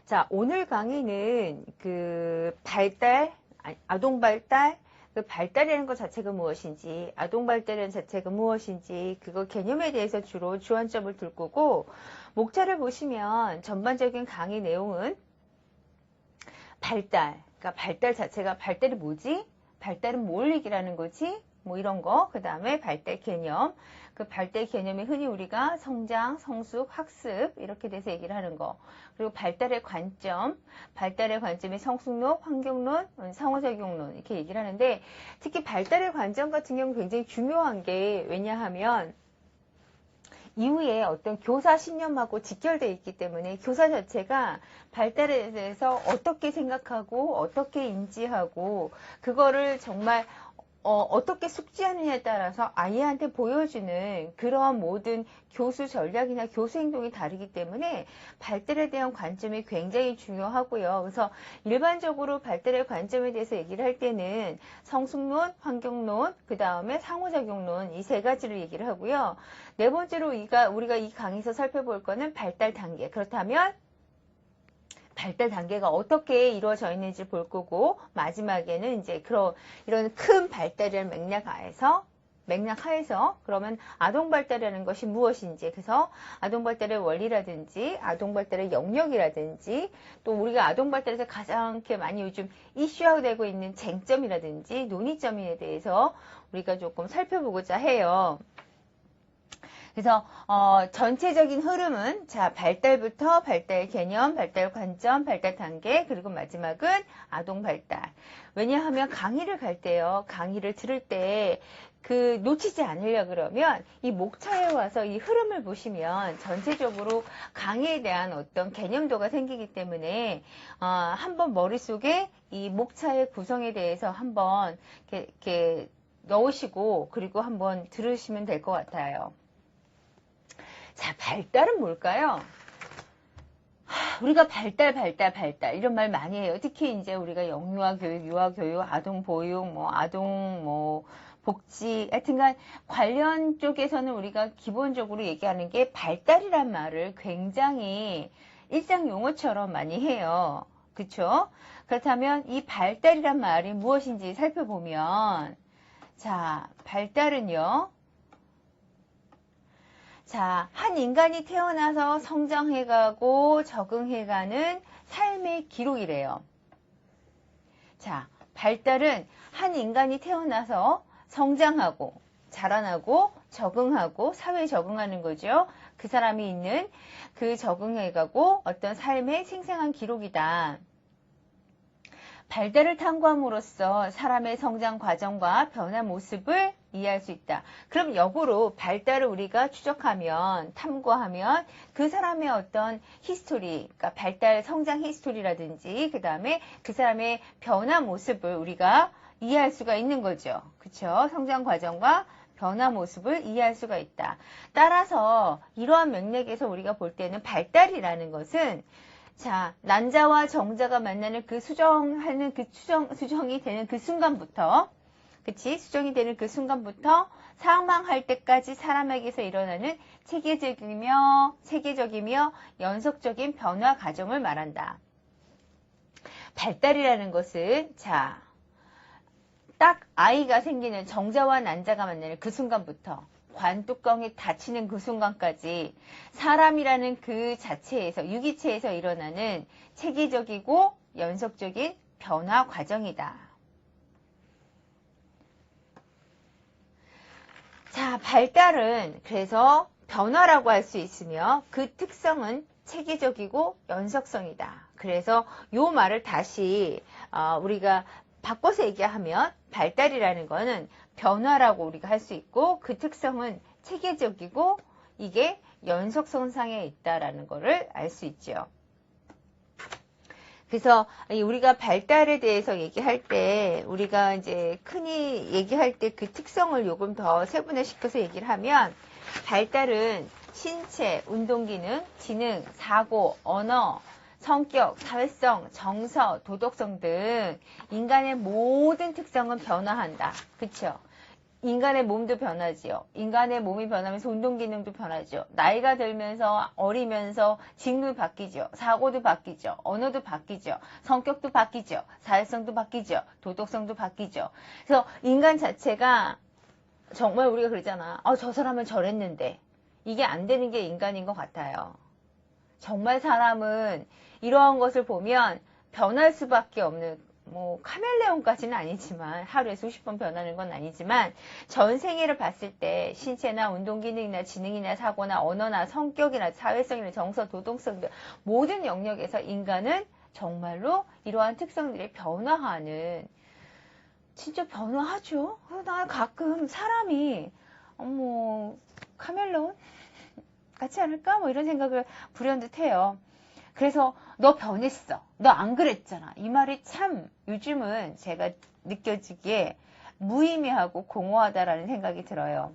자, 오늘 강의는 아동 발달, 그 발달이라는 것 자체가 무엇인지, 아동 발달이라는 자체가 무엇인지, 그거 개념에 대해서 주로 주안점을 둘 거고, 목차를 보시면 전반적인 강의 내용은 발달, 그러니까 발달 자체가 발달이 뭐지? 발달은 뭘 얘기하는 거지? 뭐 이런 거, 그 다음에 발달 개념, 그 발달 개념이 흔히 우리가 성장, 성숙, 학습 이렇게 돼서 얘기를 하는 거. 그리고 발달의 관점이 성숙론, 환경론, 상호작용론 이렇게 얘기를 하는데 특히 발달의 관점 같은 경우는 굉장히 중요한 게 왜냐하면 이후에 어떤 교사 신념하고 직결되어 있기 때문에 교사 자체가 발달에 대해서 어떻게 생각하고 어떻게 인지하고 그거를 정말 어떻게 숙지하느냐에 따라서 아이한테 보여주는 그러한 모든 교수 전략이나 교수 행동이 다르기 때문에 발달에 대한 관점이 굉장히 중요하고요. 그래서 일반적으로 발달의 관점에 대해서 얘기를 할 때는 성숙론, 환경론, 그 다음에 상호작용론 이 세 가지를 얘기를 하고요. 네 번째로 우리가 이 강의에서 살펴볼 거는 발달 단계. 그렇다면 발달 단계가 어떻게 이루어져 있는지 볼 거고 마지막에는 이제 이런 큰 발달이라는 맥락 하에서 그러면 아동 발달이라는 것이 무엇인지 그래서 아동 발달의 원리라든지 아동 발달의 영역이라든지 또 우리가 아동 발달에서 가장 이렇게 많이 요즘 이슈화되고 있는 쟁점이라든지 논의점에 대해서 우리가 조금 살펴보고자 해요. 그래서 전체적인 흐름은 자 발달부터 발달 개념, 발달 관점, 발달 단계 그리고 마지막은 아동 발달. 왜냐하면 강의를 갈 때요. 강의를 들을 때 놓치지 않으려 그러면 이 목차에 와서 이 흐름을 보시면 전체적으로 강의에 대한 어떤 개념도가 생기기 때문에 한번 머릿속에 이 목차의 구성에 대해서 한번 이렇게 넣으시고 그리고 한번 들으시면 될 것 같아요. 자, 발달은 뭘까요? 우리가 발달 이런 말 많이 해요. 특히 이제 우리가 영유아 교육, 유아 교육, 아동 보육, 아동 복지, 하여튼간 관련 쪽에서는 우리가 기본적으로 얘기하는 게 발달이란 말을 굉장히 일상 용어처럼 많이 해요. 그쵸? 그렇다면 이 발달이란 말이 무엇인지 살펴보면 자, 발달은요. 자, 한 인간이 태어나서 성장해가고 적응해가는 삶의 기록이래요. 자, 발달은 한 인간이 태어나서 성장하고 자라나고 적응하고 사회에 적응하는 거죠. 그 사람이 있는 그 적응해가고 어떤 삶의 생생한 기록이다. 발달을 탐구함으로써 사람의 성장 과정과 변화 모습을 이해할 수 있다. 그럼 역으로 발달을 우리가 추적하면 탐구하면 그 사람의 어떤 히스토리, 그러니까 발달 성장 히스토리라든지 그 다음에 그 사람의 변화 모습을 우리가 이해할 수가 있는 거죠. 그렇죠? 성장 과정과 변화 모습을 이해할 수가 있다. 따라서 이러한 맥락에서 우리가 볼 때는 발달이라는 것은 자, 난자와 정자가 만나는 수정이 되는 그 순간부터, 수정이 되는 그 순간부터 사망할 때까지 사람에게서 일어나는 체계적이며 연속적인 변화 과정을 말한다. 발달이라는 것은, 자, 딱 아이가 생기는 정자와 난자가 만나는 그 순간부터, 관뚜껑이 닫히는 그 순간까지 사람이라는 그 자체에서 유기체에서 일어나는 체계적이고 연속적인 변화 과정이다. 자, 발달은 그래서 변화라고 할 수 있으며 그 특성은 체계적이고 연속성이다. 그래서 요 말을 다시 우리가 바꿔서 얘기하면 발달이라는 거는 변화라고 우리가 할 수 있고 그 특성은 체계적이고 이게 연속성상에 있다라는 거를 알 수 있죠. 그래서 우리가 발달에 대해서 얘기할 때 우리가 이제 흔히 얘기할 때 그 특성을 조금 더 세분화시켜서 얘기를 하면 발달은 신체, 운동기능, 지능, 사고, 언어, 성격, 사회성, 정서, 도덕성 등 인간의 모든 특성은 변화한다. 그쵸? 인간의 몸도 변하지요. 인간의 몸이 변하면서 운동 기능도 변하죠. 나이가 들면서 어리면서 직무 바뀌죠. 사고도 바뀌죠. 언어도 바뀌죠. 성격도 바뀌죠. 사회성도 바뀌죠. 도덕성도 바뀌죠. 그래서 인간 자체가 정말 우리가 그러잖아. 저 사람은 저랬는데 이게 안 되는 게 인간인 것 같아요. 정말 사람은 이러한 것을 보면 변할 수밖에 없는 뭐 카멜레온까지는 아니지만 하루에 수십 번 변하는 건 아니지만 전 생애를 봤을 때 신체나 운동기능이나 지능이나 사고나 언어나 성격이나 사회성이나 정서, 도덕성 등 모든 영역에서 인간은 정말로 이러한 특성들이 변화하는 진짜 변화하죠. 나 가끔 사람이 카멜레온 같지 않을까? 뭐 이런 생각을 불현듯 해요. 그래서 너 변했어. 너 안 그랬잖아. 이 말이 참 요즘은 제가 느껴지기에 무의미하고 공허하다라는 생각이 들어요.